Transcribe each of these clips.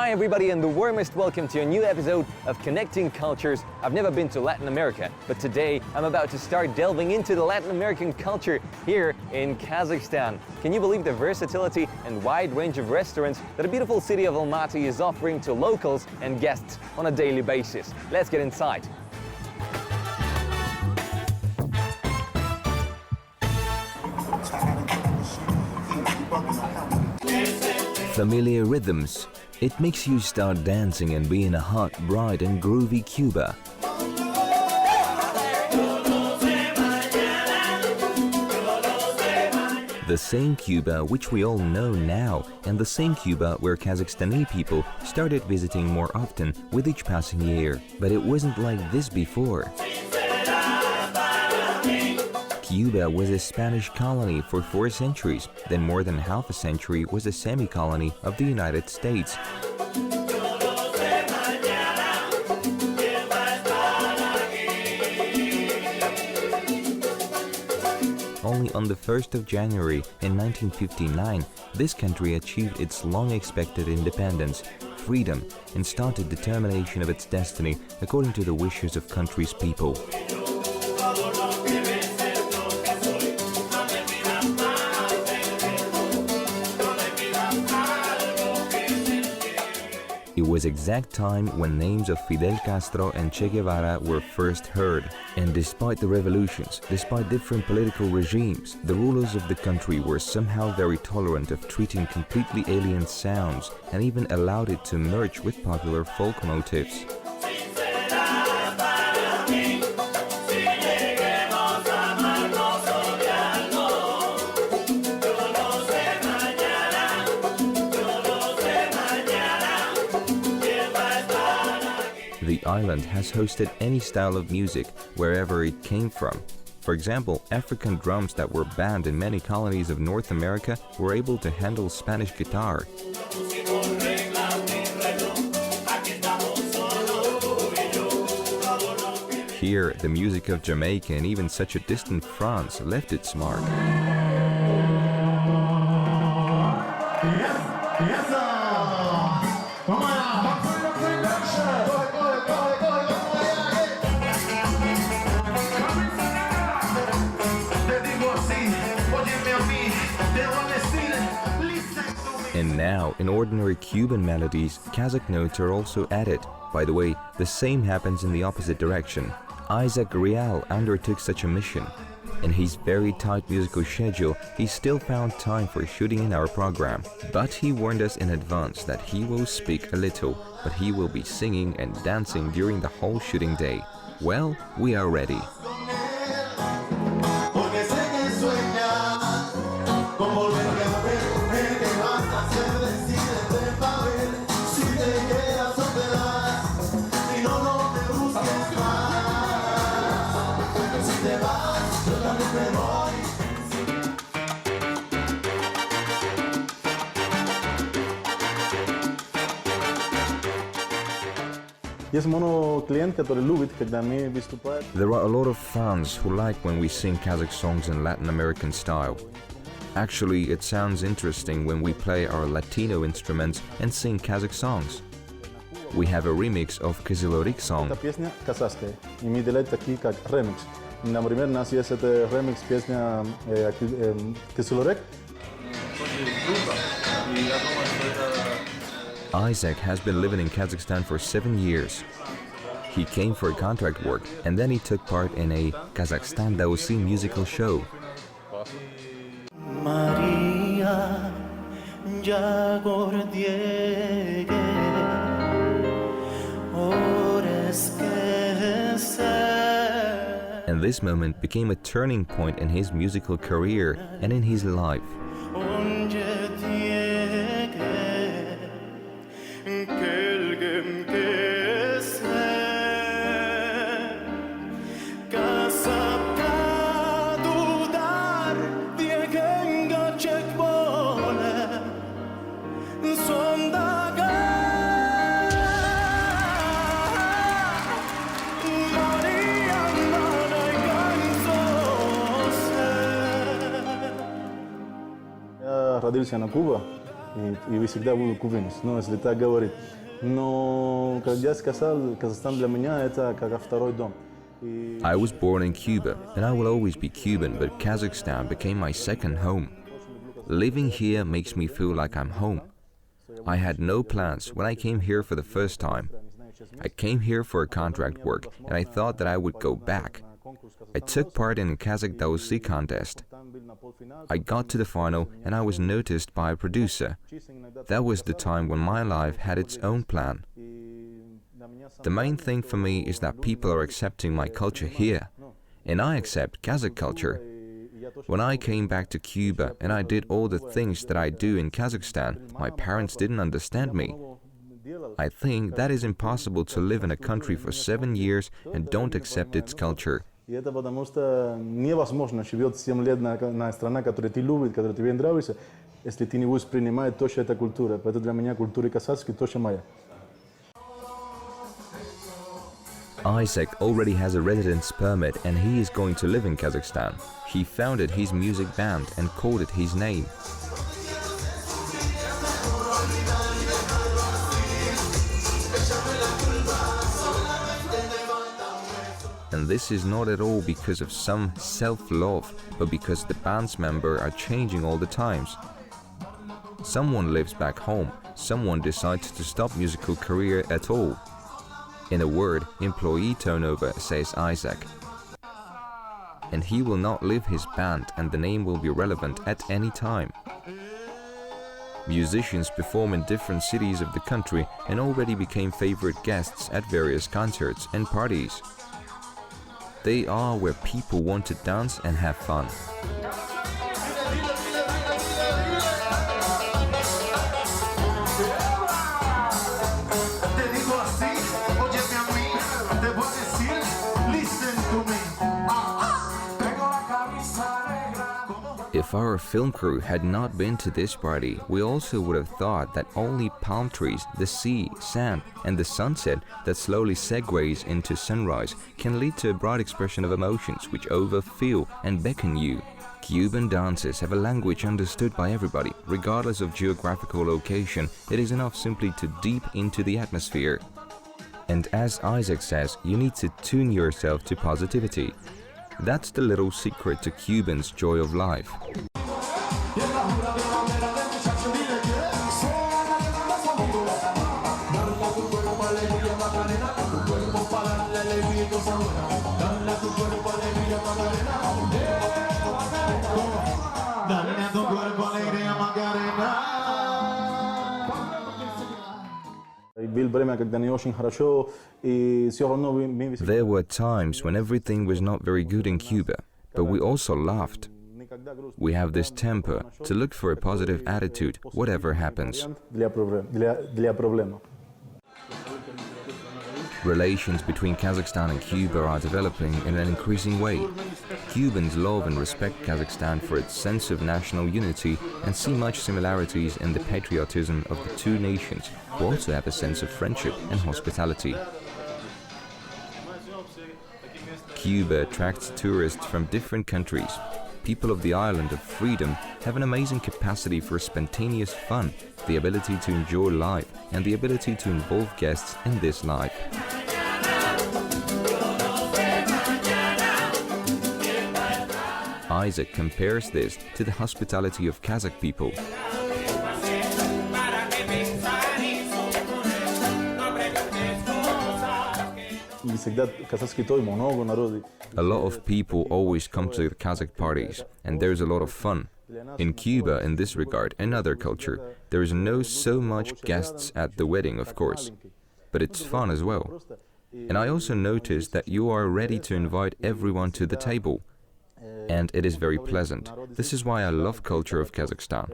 Hi everybody and the warmest welcome to a new episode of Connecting Cultures. I've never been to Latin America, but today I'm about to start delving into the Latin American culture here in Kazakhstan. Can you believe the versatility and wide range of restaurants that a beautiful city of Almaty is offering to locals and guests on a daily basis? Let's get inside. Familiar rhythms. It makes you start dancing and be in a hot, bright and groovy Cuba. The same Cuba which we all know now, and the same Cuba where Kazakhstani people started visiting more often with each passing year. But it wasn't like this before. Cuba was a Spanish colony for 4 centuries, then more than half a century was a semi-colony of the United States. Only on the 1st of January in 1959, this country achieved its long-expected independence, freedom, and started determination of its destiny according to the wishes of country's people. It was exact time when names of Fidel Castro and Che Guevara were first heard. And despite the revolutions, despite different political regimes, the rulers of the country were somehow very tolerant of treating completely alien sounds and even allowed it to merge with popular folk motifs. The island has hosted any style of music wherever it came from. For example, African drums that were banned in many colonies of North America were able to handle Spanish guitar. Here, the music of Jamaica and even such a distant France left its mark. And now, in ordinary Cuban melodies, Kazakh notes are also added. By the way, the same happens in the opposite direction. Isaac Real undertook such a mission. In his very tight musical schedule, he still found time for shooting in our program. But he warned us in advance that he will speak a little, but he will be singing and dancing during the whole shooting day. Well, we are ready. There are a lot of fans who like when we sing Kazakh songs in Latin American style. Actually, it sounds interesting when we play our Latino instruments and sing Kazakh songs. We have a remix of Kazakhstan song. Например, у нас есть это ремикс песня Кисулорек. Isaac has been living in Kazakhstan for 7 years. He came for contract work and then he took part in a Kazakhstan Dauys musical show. And this moment became a turning point in his musical career and in his life. родился на Кубе, и вы всегда будете кубинец, ну, если так говорить. Но, как я сказал, Казахстан для меня это как второй дом. I was born in Cuba, and I will always be Cuban, but Kazakhstan became my second home. Living here makes me feel like I'm home. I had no plans when I came here for the first time. I came here for a contract work, and I thought that I would go back. I took part in a Kazakhstan Dauys contest. I got to the final, and I was noticed by a producer. That was the time when my life had its own plan. The main thing for me is that people are accepting my culture here, and I accept Kazakh culture. When I came back to Cuba and I did all the things that I do in Kazakhstan, my parents didn't understand me. I think that is impossible to live in a country for 7 years and don't accept its culture. И это потому что невозможно живет 7 лет на страна, которая ты любишь, которая тебе нравится, если ты не будешь принимать то, что это культура. Поэтому для меня культура казахская тоже моя. Isaac already has a residence permit and he is going to live in Kazakhstan. He founded his music band and called it his name. And this is not at all because of some self-love, but because the band's members are changing all the times. Someone lives back home, someone decides to stop musical career at all. In a word, employee turnover, says Isaac. And he will not leave his band and the name will be relevant at any time. Musicians perform in different cities of the country and already became favorite guests at various concerts and parties. They are where people want to dance and have fun. If our film crew had not been to this party, we also would have thought that only palm trees, the sea, sand, and the sunset that slowly segues into sunrise can lead to a broad expression of emotions which overfill and beckon you. Cuban dances have a language understood by everybody, regardless of geographical location. It is enough simply to deep into the atmosphere. And as Isaac says, you need to tune yourself to positivity. That's the little secret to Cubans' joy of life. There were times when everything was not very good in Cuba, but we also laughed. We have this temper to look for a positive attitude, whatever happens. Relations between Kazakhstan and Cuba are developing in an increasing way. Cubans love and respect Kazakhstan for its sense of national unity and see much similarities in the patriotism of the two nations, who also have a sense of friendship and hospitality. Cuba attracts tourists from different countries. People of the island of freedom have an amazing capacity for spontaneous fun, the ability to enjoy life, and the ability to involve guests in this life. Isaac compares this to the hospitality of Kazakh people. A lot of people always come to the Kazakh parties, and there's a lot of fun. In Cuba, in this regard, and other culture, there is no so much guests at the wedding, of course, but it's fun as well. And I also noticed that you are ready to invite everyone to the table, and it is very pleasant. This is why I love culture of Kazakhstan.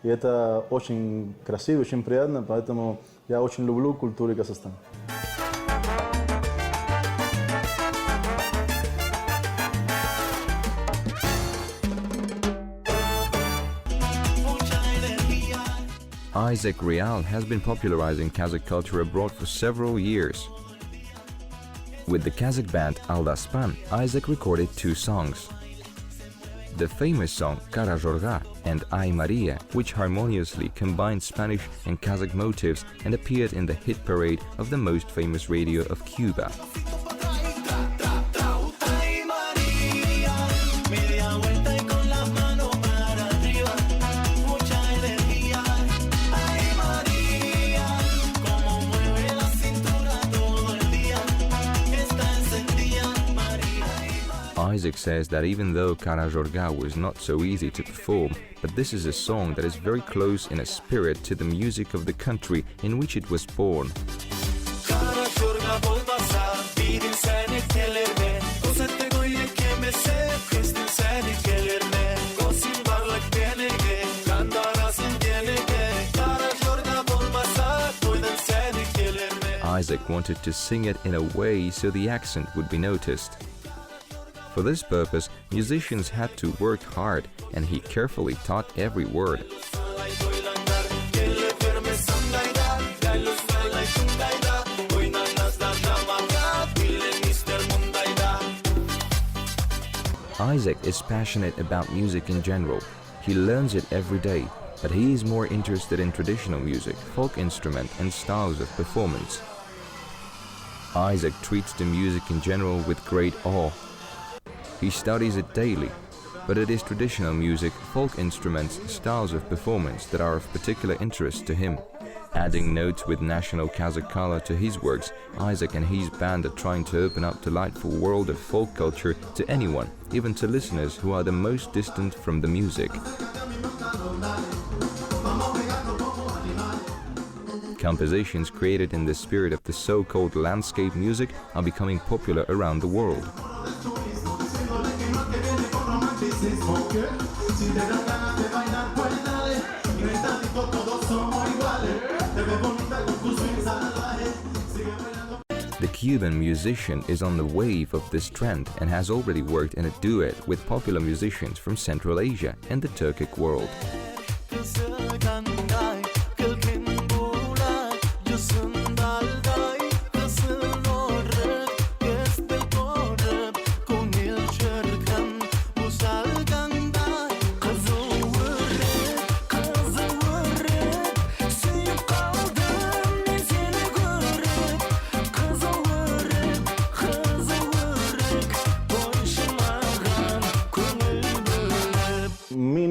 И это очень красиво, очень приятно, поэтому я очень люблю культуру Казахстана. Isaac Real has been popularizing Kazakh culture abroad for several years. With the Kazakh band Aldaspan, Isaac recorded 2 songs. The famous song Cara Jorga and Ay Maria, which harmoniously combined Spanish and Kazakh motifs and appeared in the hit parade of the most famous radio of Cuba. Isaac says that even though Cara Jorga was not so easy to perform, but this is a song that is very close in a spirit to the music of the country in which it was born. Isaac wanted to sing it in a way so the accent would be noticed. For this purpose, musicians had to work hard, and he carefully taught every word. Isaac is passionate about music in general. He learns it every day, but he is more interested in traditional music, folk instrument, and styles of performance. Isaac treats the music in general with great awe. He studies it daily, but it is traditional music, folk instruments, styles of performance that are of particular interest to him. Adding notes with national Kazakh color to his works, Isaac and his band are trying to open up a delightful world of folk culture to anyone, even to listeners who are the most distant from the music. Compositions created in the spirit of the so-called landscape music are becoming popular around the world. The Cuban musician is on the wave of this trend and has already worked in a duet with popular musicians from Central Asia and the Turkic world.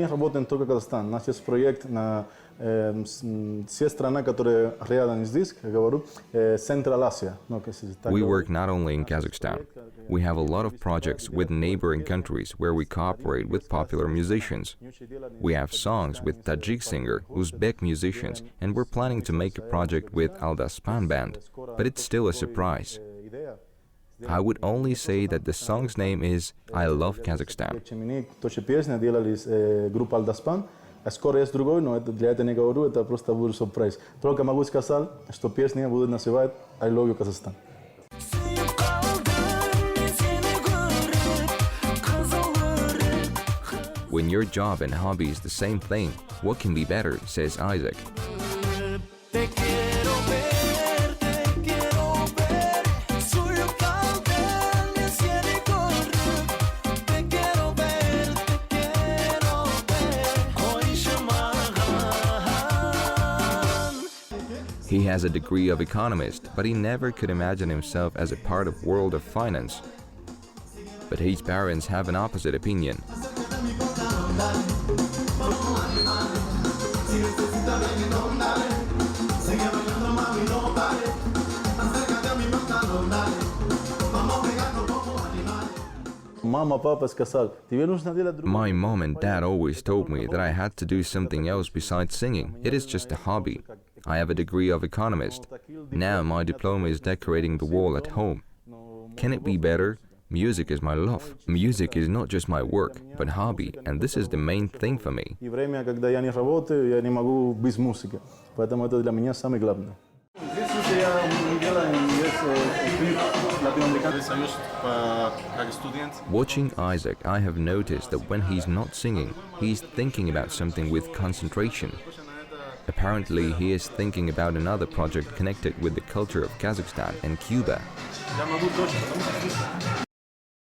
Работаем только Казахстан. Наш есть проект на все страны, которые рядом здесь, говорю, Central Asia. We work not only in Kazakhstan. We have a lot of projects with neighboring countries where we cooperate with popular musicians. We have songs with Tajik singer, Uzbek musicians, and we're planning to make a project with Aldaspan band, but it's still a surprise. I would only say that the song's name is I Love Kazakhstan. Скоро есть другой, но для этого не говорю, это просто будет сюрприз. Только могу сказать, что песня будет называть I Love You Kazakhstan. When your job and hobby is the same thing, what can be better, says Isaac. He has a degree of economist, but he never could imagine himself as a part of world of finance. But his parents have an opposite opinion. My mom and dad always told me that I had to do something else besides singing. It is just a hobby. I have a degree of economist. Now my diploma is decorating the wall at home. Can it be better? Music is my love. Music is not just my work, but hobby, and this is the main thing for me. Watching Isaac, I have noticed that when he's not singing, he's thinking about something with concentration. Apparently, he is thinking about another project connected with the culture of Kazakhstan and Cuba.